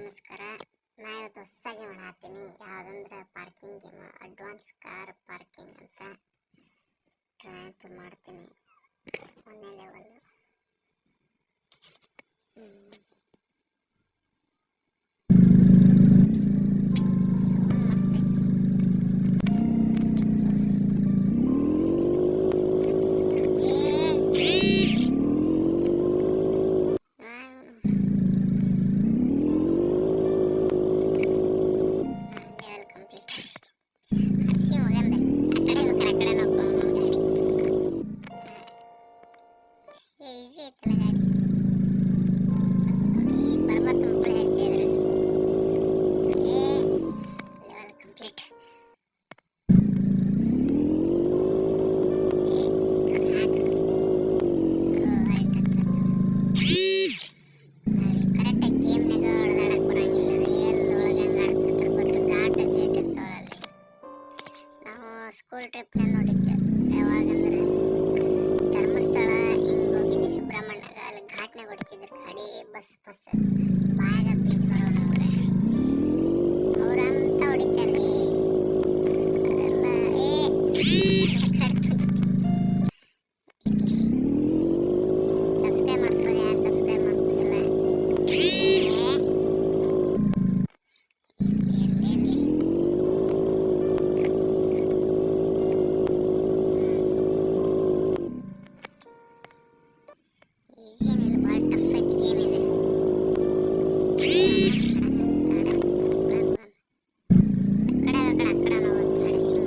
ನಮಸ್ಕಾರ. ನಾ ಇವತ್ತು ಹೊಸದಾಗಿ ಮಾಡತ್ತೀನಿ. ಯಾವುದಂದ್ರೆ parking game, advance car parking ಅಂತ ಟ್ರೈ ಅಂತ ಮಾಡ್ತೀನಿ. 1ನೇ ಲೆವೆಲ್. ಈಸಿ ಐತಲ್ಲ ಗಾಡಿ. ಬರ್ಬರ್ತ ಮಕ್ಕಳು ಹೇಳ್ತಿದ್ರು ಲೆವೆಲ್ ಕಂಪ್ಲೀಟ್. ಕರೆಕ್ಟಾಗಿ ಗೇಮ್ನಾಗ ಹೊಡೆದಾಡಕ್ಕೆ ಬರಂಗಿಲ್ಲ. ರಿಯಲ್ ಒಳಗೆ ಆಡ್ತಿರ್ತಾರೆ ಗೊತ್ತು. ಘಾಟ ಗೇಟ್ ಇರ್ತಾವಲ್ಲಿ. ನಾವು ಸ್ಕೂಲ್ ಟ್ರಿಪ್ನ ನೋಡಿದ್ದೆ. ಯಾವಾಗಂದ್ರೆ ಧರ್ಮಸ್ಥಳ ಹಿಂಗೆ ಹೋಗಿದ್ದೆ. ಸುಬ್ರಹ್ಮಣ್ಯಗ ಅಲ್ಲಿ ಘಾಟ್ನಾಗ ಹೊಡಿತಿದ್ರು ಗಾಡಿ. ಬಸ್ ಬಾಯಾಗ ಬೀಚ್ ಬರೋಣ ಅವ್ರಂತ ಹೊಡಿತಾರೆ. ಅದೆಲ್ಲ ಸಬ್ಸ್ಕ್ರೈಬ್ ಮಾಡ್ಕೊಳ್ಳಿ. ಯಾರು ಸಬ್ಸ್ಕ್ರೈಬ್ ಮಾಡ್ತಿಲ್ಲ ಈಸಿ ಏನಿಲ್ಲ, ಭಾಳ ಟಫ್ ಐತಿ ಗೇಮ್ ಇದೆ. ಅಕ್ಕಡ ನಾವು ನಡೆಸಿ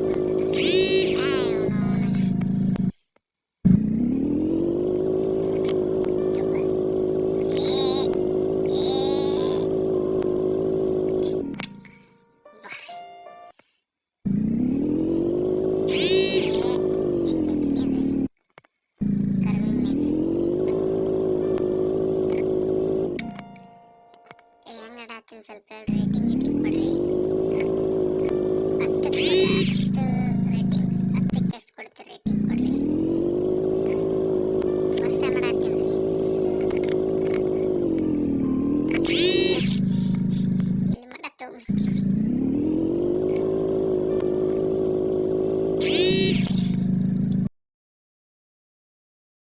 ಹೆಂಗ್ ಆಡತ್ತೀನಿ ಸ್ವಲ್ಪ ರೇಟಿಂಗ್ ಕೊಡ್ರಿ.